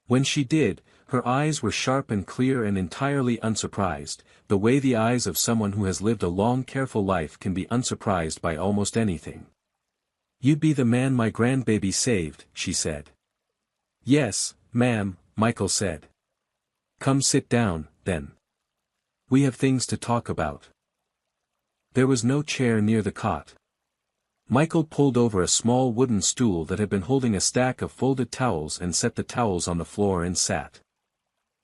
When she did, her eyes were sharp and clear and entirely unsurprised, the way the eyes of someone who has lived a long careful life can be unsurprised by almost anything. You'd be the man my grandbaby saved, she said. Yes, ma'am, Michael said. Come sit down, then. We have things to talk about. There was no chair near the cot. Michael pulled over a small wooden stool that had been holding a stack of folded towels and set the towels on the floor and sat.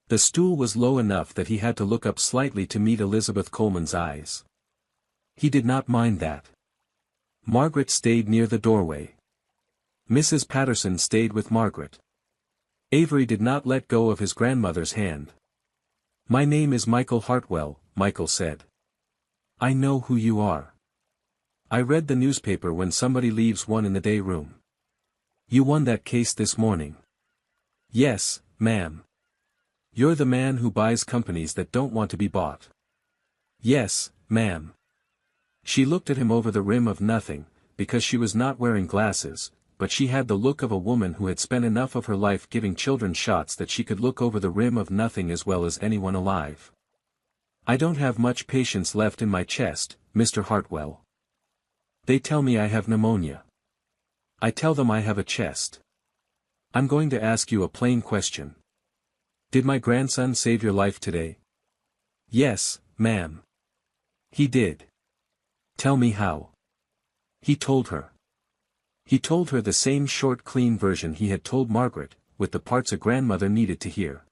The stool was low enough that he had to look up slightly to meet Elizabeth Coleman's eyes. He did not mind that. Margaret stayed near the doorway. Mrs. Patterson stayed with Margaret. Avery did not let go of his grandmother's hand. My name is Michael Hartwell, Michael said. I know who you are. I read the newspaper when somebody leaves one in the day room. You won that case this morning. Yes, ma'am. You're the man who buys companies that don't want to be bought. Yes, ma'am. She looked at him over the rim of nothing, because she was not wearing glasses, but she had the look of a woman who had spent enough of her life giving children shots that she could look over the rim of nothing as well as anyone alive. I don't have much patience left in my chest, Mr. Hartwell. They tell me I have pneumonia. I tell them I have a chest. I'm going to ask you a plain question. Did my grandson save your life today? Yes, ma'am. He did. Tell me how. He told her. He told her the same short clean version he had told Margaret, with the parts a grandmother needed to hear.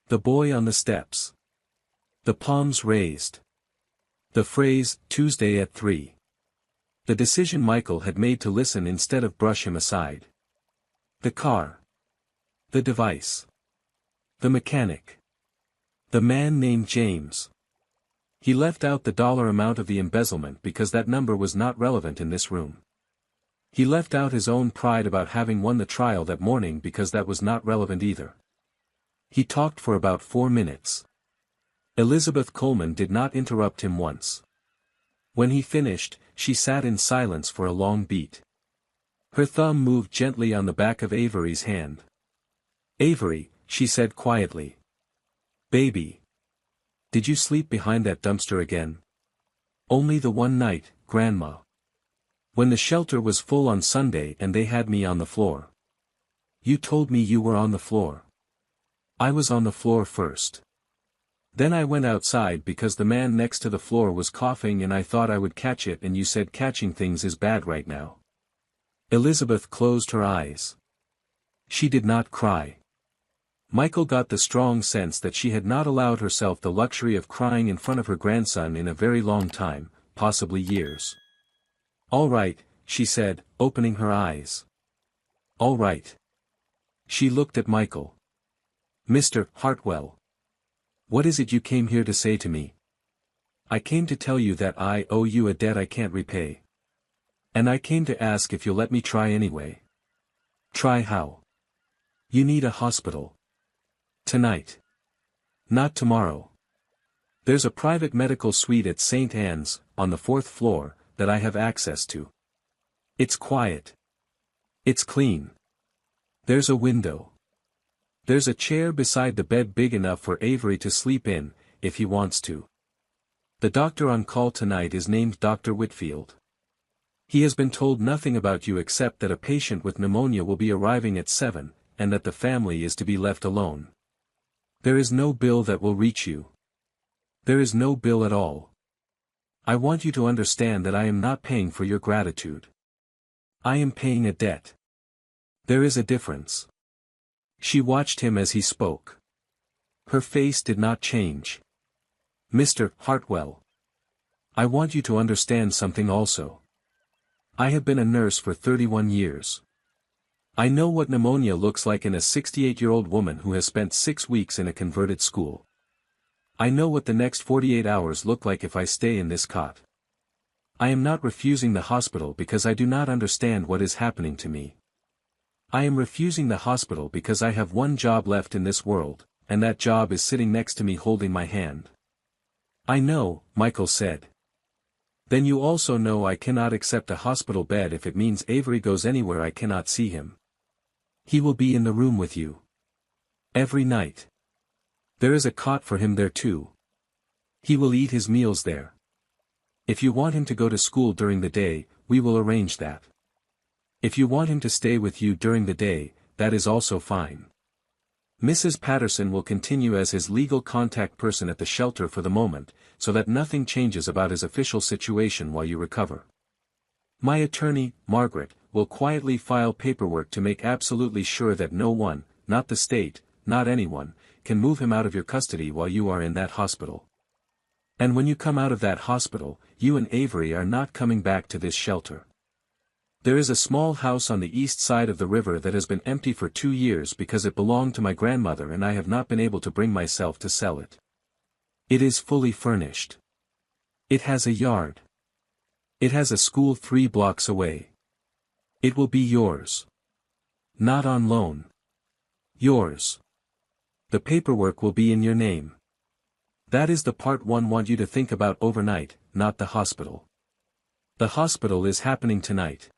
The boy on the steps. The palms raised. The phrase, Tuesday at 3. The decision Michael had made to listen instead of brush him aside. The car. The device. The mechanic. The man named James. He left out the dollar amount of the embezzlement because that number was not relevant in this room. He left out his own pride about having won the trial that morning because that was not relevant either. He talked for about 4 minutes. Elizabeth Coleman did not interrupt him once. When he finished, she sat in silence for a long beat. Her thumb moved gently on the back of Avery's hand. Avery, she said quietly. Baby. Did you sleep behind that dumpster again? Only the one night, Grandma. When the shelter was full on Sunday and they had me on the floor. You told me you were on the floor. I was on the floor first. Then I went outside because the man next to the floor was coughing and I thought I would catch it and you said catching things is bad right now. Elizabeth closed her eyes. She did not cry. Michael got the strong sense that she had not allowed herself the luxury of crying in front of her grandson in a very long time, possibly years. "All right," she said, opening her eyes. "All right." She looked at Michael. "Mr. Hartwell. What is it you came here to say to me?" "I came to tell you that I owe you a debt I can't repay. And I came to ask if you'll let me try anyway." "Try how?" "You need a hospital. Tonight. Not tomorrow. There's a private medical suite at St. Anne's, on the 4th floor, that I have access to. It's quiet. It's clean. There's a window. There's a chair beside the bed big enough for Avery to sleep in, if he wants to. The doctor on call tonight is named Dr. Whitfield. He has been told nothing about you except that a patient with pneumonia will be arriving at 7, and that the family is to be left alone. There is no bill that will reach you. There is no bill at all. I want you to understand that I am not paying for your gratitude. I am paying a debt. There is a difference." She watched him as he spoke. Her face did not change. "Mr. Hartwell. I want you to understand something also. I have been a nurse for 31 years. I know what pneumonia looks like in a 68-year-old woman who has spent 6 weeks in a converted school. I know what the next 48 hours look like if I stay in this cot. I am not refusing the hospital because I do not understand what is happening to me. I am refusing the hospital because I have one job left in this world, and that job is sitting next to me holding my hand." "I know," Michael said. "Then you also know I cannot accept a hospital bed if it means Avery goes anywhere I cannot see him. He will be in the room with you. Every night. There is a cot for him there too. He will eat his meals there. If you want him to go to school during the day, we will arrange that. If you want him to stay with you during the day, that is also fine. Mrs. Patterson will continue as his legal contact person at the shelter for the moment, so that nothing changes about his official situation while you recover. My attorney, Margaret, will quietly file paperwork to make absolutely sure that no one, not the state, not anyone, can move him out of your custody while you are in that hospital. And when you come out of that hospital, you and Avery are not coming back to this shelter. There is a small house on the east side of the river that has been empty for 2 years because it belonged to my grandmother and I have not been able to bring myself to sell it. It is fully furnished. It has a yard. It has a school 3 blocks away. It will be yours. Not on loan. Yours. The paperwork will be in your name. That is the part one want you to think about overnight, not the hospital. The hospital is happening tonight."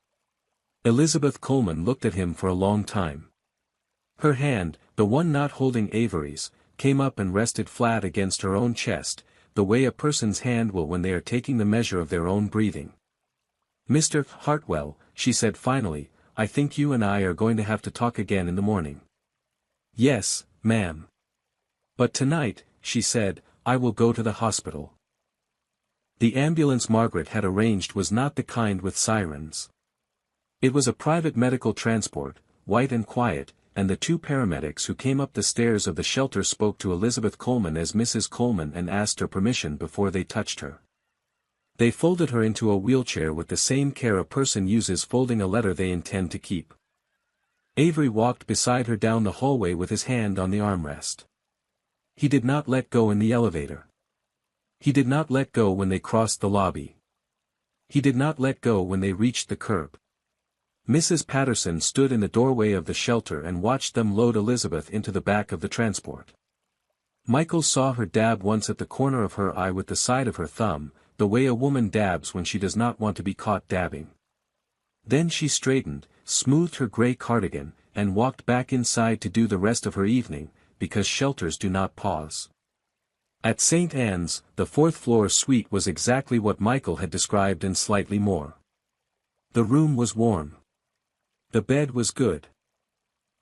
Elizabeth Coleman looked at him for a long time. Her hand, the one not holding Avery's, came up and rested flat against her own chest, the way a person's hand will when they are taking the measure of their own breathing. "Mr. Hartwell," she said finally, "I think you and I are going to have to talk again in the morning." "Yes, ma'am. But tonight," she said, "I will go to the hospital." The ambulance Margaret had arranged was not the kind with sirens. It was a private medical transport, white and quiet, and the 2 paramedics who came up the stairs of the shelter spoke to Elizabeth Coleman as Mrs. Coleman and asked her permission before they touched her. They folded her into a wheelchair with the same care a person uses folding a letter they intend to keep. Avery walked beside her down the hallway with his hand on the armrest. He did not let go in the elevator. He did not let go when they crossed the lobby. He did not let go when they reached the curb. Mrs. Patterson stood in the doorway of the shelter and watched them load Elizabeth into the back of the transport. Michael saw her dab once at the corner of her eye with the side of her thumb, the way a woman dabs when she does not want to be caught dabbing. Then she straightened, smoothed her gray cardigan, and walked back inside to do the rest of her evening, because shelters do not pause. At St. Anne's, the 4th-floor suite was exactly what Michael had described and slightly more. The room was warm. The bed was good.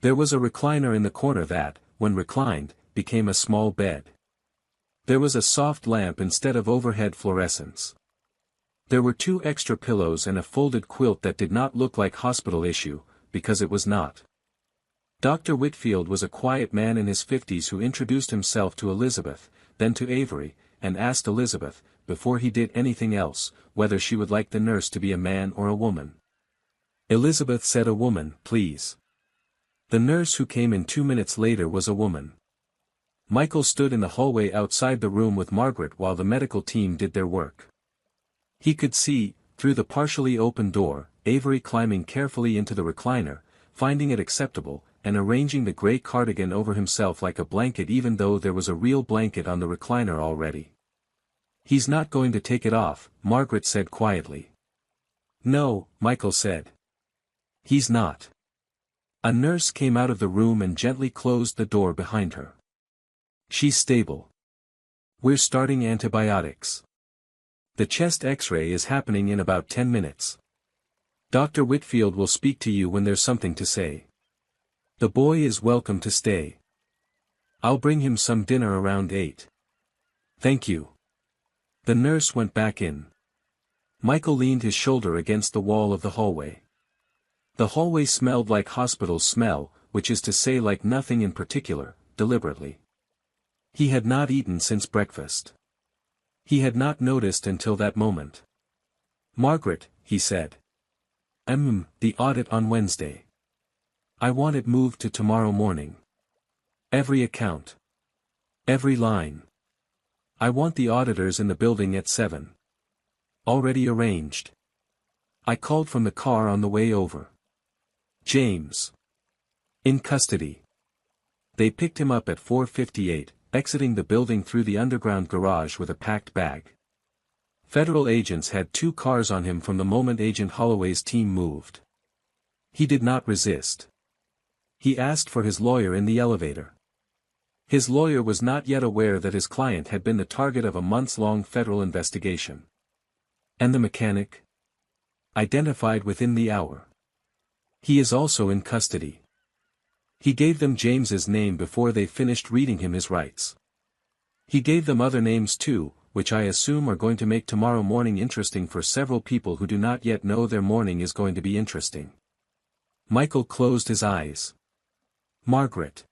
There was a recliner in the corner that, when reclined, became a small bed. There was a soft lamp instead of overhead fluorescence. There were 2 extra pillows and a folded quilt that did not look like hospital issue, because it was not. Dr. Whitfield was a quiet man in his 50s who introduced himself to Elizabeth, then to Avery, and asked Elizabeth, before he did anything else, whether she would like the nurse to be a man or a woman. Elizabeth said a woman, please. The nurse who came in 2 minutes later was a woman. Michael stood in the hallway outside the room with Margaret while the medical team did their work. He could see, through the partially open door, Avery climbing carefully into the recliner, finding it acceptable, and arranging the gray cardigan over himself like a blanket even though there was a real blanket on the recliner already. He's not going to take it off, Margaret said quietly. No, Michael said. He's not. A nurse came out of the room and gently closed the door behind her. She's stable. We're starting antibiotics. The chest X-ray is happening in about 10 minutes. Dr. Whitfield will speak to you when there's something to say. The boy is welcome to stay. I'll bring him some dinner around 8. Thank you. The nurse went back in. Michael leaned his shoulder against the wall of the hallway. The hallway smelled like hospitals smell, which is to say like nothing in particular, deliberately. He had not eaten since breakfast. He had not noticed until that moment. Margaret, he said. The audit on Wednesday. I want it moved to tomorrow morning. Every account. Every line. I want the auditors in the building at 7. Already arranged. I called from the car on the way over. James. In custody. They picked him up at 4:58, exiting the building through the underground garage with a packed bag. Federal agents had 2 cars on him from the moment Agent Holloway's team moved. He did not resist. He asked for his lawyer in the elevator. His lawyer was not yet aware that his client had been the target of a months-long federal investigation. And the mechanic? Identified within the hour. He is also in custody. He gave them James's name before they finished reading him his rights. He gave them other names too, which I assume are going to make tomorrow morning interesting for several people who do not yet know their morning is going to be interesting. Michael closed his eyes. Margaret.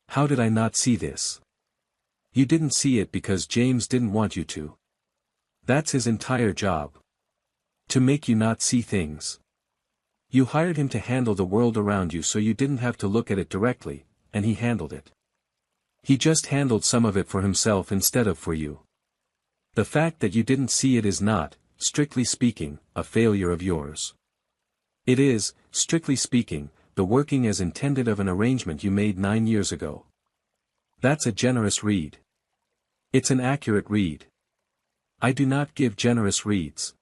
How did I not see this? You didn't see it because James didn't want you to. That's his entire job. To make you not see things. You hired him to handle the world around you so you didn't have to look at it directly, and he handled it. He just handled some of it for himself instead of for you. The fact that you didn't see it is not, strictly speaking, a failure of yours. It is, strictly speaking, the working as intended of an arrangement you made 9 years ago. That's a generous read. It's an accurate read. I do not give generous reads.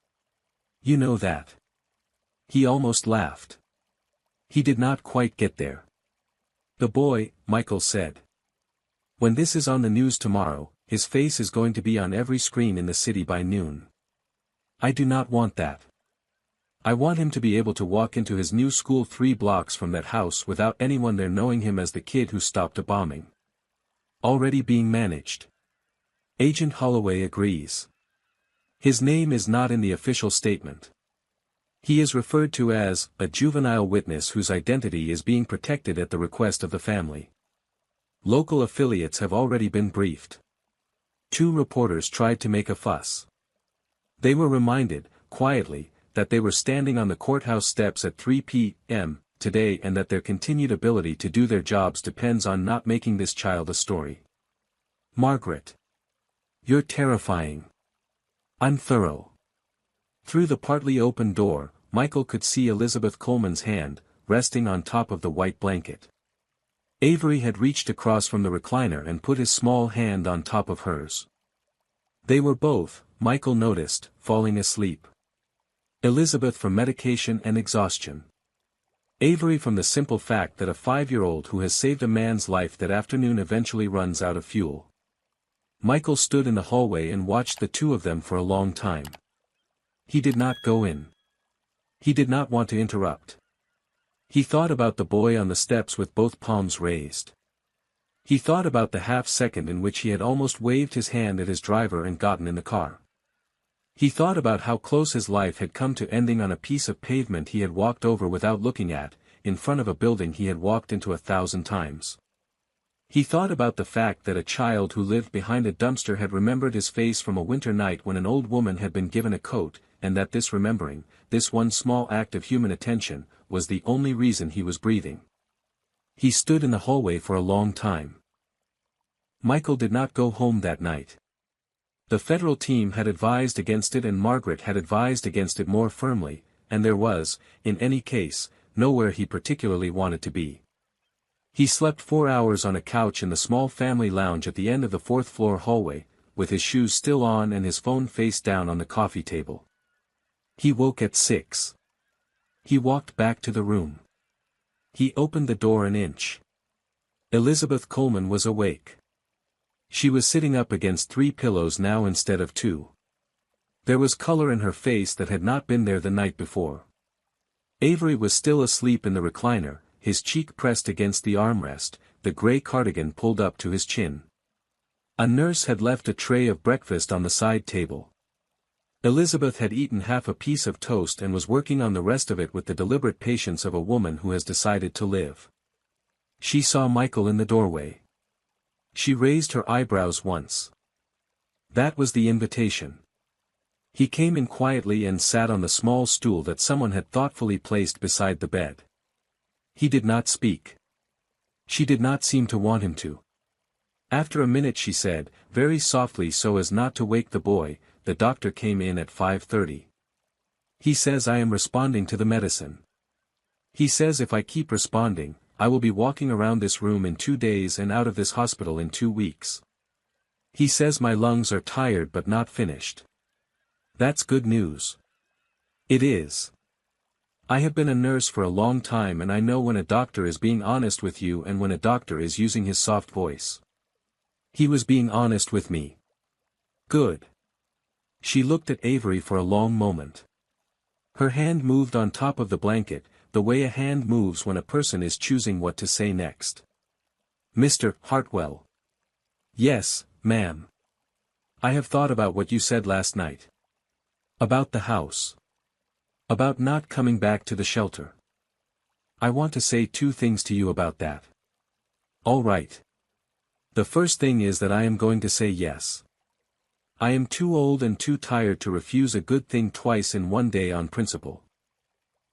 You know that. He almost laughed. He did not quite get there. The boy, Michael said. When this is on the news tomorrow, his face is going to be on every screen in the city by noon. I do not want that. I want him to be able to walk into his new school 3 blocks from that house without anyone there knowing him as the kid who stopped a bombing. Already being managed. Agent Holloway agrees. His name is not in the official statement. He is referred to as a juvenile witness whose identity is being protected at the request of the family. Local affiliates have already been briefed. 2 reporters tried to make a fuss. They were reminded, quietly, that they were standing on the courthouse steps at 3 p.m. today and that their continued ability to do their jobs depends on not making this child a story. Margaret. You're terrifying. I'm thorough. Through the partly open door, Michael could see Elizabeth Coleman's hand, resting on top of the white blanket. Avery had reached across from the recliner and put his small hand on top of hers. They were both, Michael noticed, falling asleep. Elizabeth from medication and exhaustion. Avery from the simple fact that a 5-year-old who has saved a man's life that afternoon eventually runs out of fuel. Michael stood in the hallway and watched the 2 of them for a long time. He did not go in. He did not want to interrupt. He thought about the boy on the steps with both palms raised. He thought about the half-second in which he had almost waved his hand at his driver and gotten in the car. He thought about how close his life had come to ending on a piece of pavement he had walked over without looking at, in front of a building he had walked into 1,000 times. He thought about the fact that a child who lived behind a dumpster had remembered his face from a winter night when an old woman had been given a coat, and that this remembering, this one small act of human attention, was the only reason he was breathing. He stood in the hallway for a long time. Michael did not go home that night. The federal team had advised against it and Margaret had advised against it more firmly, and there was, in any case, nowhere he particularly wanted to be. He slept 4 hours on a couch in the small family lounge at the end of the 4th-floor hallway, with his shoes still on and his phone face down on the coffee table. He woke at 6. He walked back to the room. He opened the door an inch. Elizabeth Coleman was awake. She was sitting up against 3 pillows now instead of 2. There was color in her face that had not been there the night before. Avery was still asleep in the recliner, his cheek pressed against the armrest, the gray cardigan pulled up to his chin. A nurse had left a tray of breakfast on the side table. Elizabeth had eaten half a piece of toast and was working on the rest of it with the deliberate patience of a woman who has decided to live. She saw Michael in the doorway. She raised her eyebrows once. That was the invitation. He came in quietly and sat on the small stool that someone had thoughtfully placed beside the bed. He did not speak. She did not seem to want him to. After a minute she said, very softly so as not to wake the boy, "The doctor came in at 5:30. He says I am responding to the medicine. He says if I keep responding, I will be walking around this room in 2 days and out of this hospital in 2 weeks. He says my lungs are tired but not finished. That's good news." It is. I have been a nurse for a long time and I know when a doctor is being honest with you and when a doctor is using his soft voice. He was being honest with me. Good. She looked at Avery for a long moment. Her hand moved on top of the blanket, the way a hand moves when a person is choosing what to say next. "Mr. Hartwell." "Yes, ma'am. I have thought about what you said last night. About the house. About not coming back to the shelter. I want to say 2 things to you about that." "All right. The first thing is that I am going to say yes. I am too old and too tired to refuse a good thing twice in one day on principle.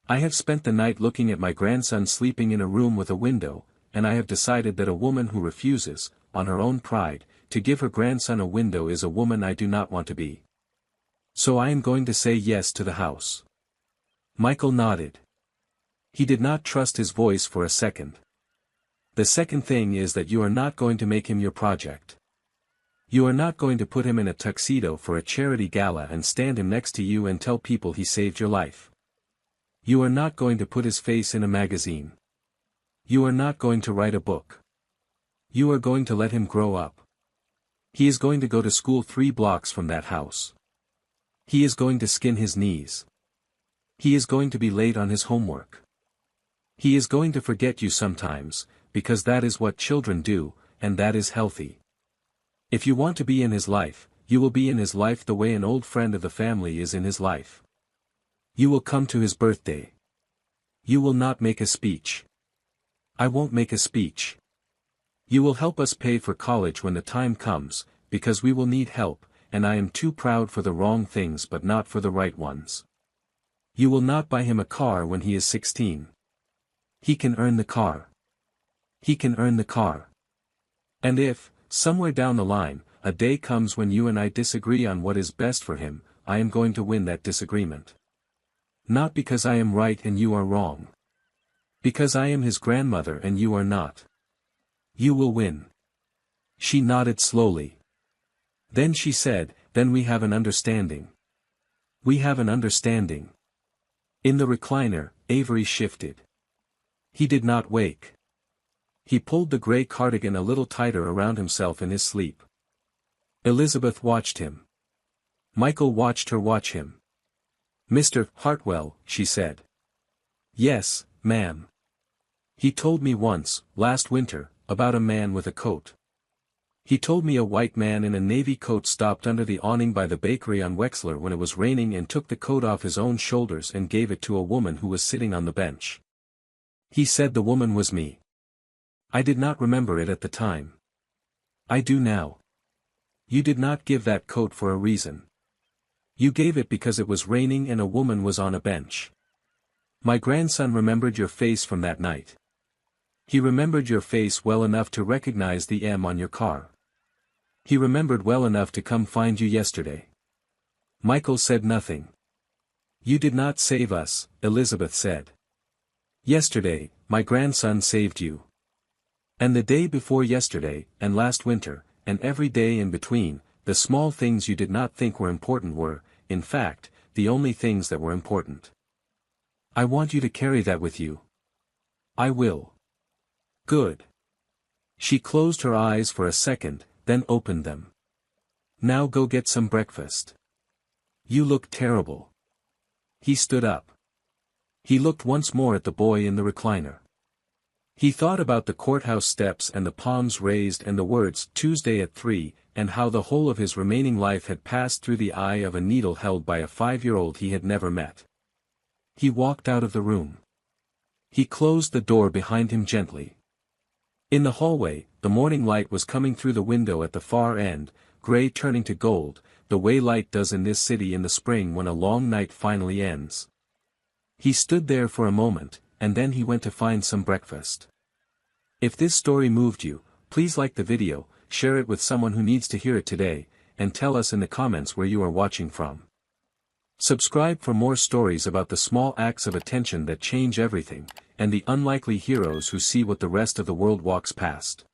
I have spent the night looking at my grandson sleeping in a room with a window, and I have decided that a woman who refuses, on her own pride, to give her grandson a window is a woman I do not want to be. So I am going to say yes to the house." Michael nodded. He did not trust his voice for a second. "The second thing is that you are not going to make him your project. You are not going to put him in a tuxedo for a charity gala and stand him next to you and tell people he saved your life. You are not going to put his face in a magazine. You are not going to write a book. You are going to let him grow up. He is going to go to school 3 blocks from that house. He is going to skin his knees. He is going to be late on his homework. He is going to forget you sometimes, because that is what children do, and that is healthy. If you want to be in his life, you will be in his life the way an old friend of the family is in his life. You will come to his birthday. You will not make a speech. I won't make a speech. You will help us pay for college when the time comes, because we will need help, and I am too proud for the wrong things but not for the right ones. You will not buy him a car when he is 16. He can earn the car. He can earn the car. And if, somewhere down the line, a day comes when you and I disagree on what is best for him, I am going to win that disagreement. Not because I am right and you are wrong. Because I am his grandmother and you are not. You will win." She nodded slowly. Then she said, "Then we have an understanding." "We have an understanding." In the recliner, Avery shifted. He did not wake. He pulled the gray cardigan a little tighter around himself in his sleep. Elizabeth watched him. Michael watched her watch him. "Mr. Hartwell," she said. "Yes, ma'am. He told me once, last winter, about a man with a coat. He told me a white man in a navy coat stopped under the awning by the bakery on Wexler when it was raining and took the coat off his own shoulders and gave it to a woman who was sitting on the bench. He said the woman was me. I did not remember it at the time. I do now. You did not give that coat for a reason. You gave it because it was raining and a woman was on a bench. My grandson remembered your face from that night. He remembered your face well enough to recognize the M on your car. He remembered well enough to come find you yesterday. Michael said nothing. You did not save us, Elizabeth said. Yesterday, my grandson saved you. And the day before yesterday, and last winter, and every day in between, the small things you did not think were important were, in fact, the only things that were important. I want you to carry that with you. I will. Good. She closed her eyes for a second, then opened them. Now go get some breakfast. You look terrible. He stood up. He looked once more at the boy in the recliner. He thought about the courthouse steps and the palms raised and the words Tuesday at 3, and how the whole of his remaining life had passed through the eye of a needle held by a 5-year-old he had never met. He walked out of the room. He closed the door behind him gently. In the hallway, the morning light was coming through the window at the far end, gray turning to gold, the way light does in this city in the spring when a long night finally ends. He stood there for a moment, and then he went to find some breakfast. If this story moved you, please like the video, share it with someone who needs to hear it today, and tell us in the comments where you are watching from. Subscribe for more stories about the small acts of attention that change everything, and the unlikely heroes who see what the rest of the world walks past.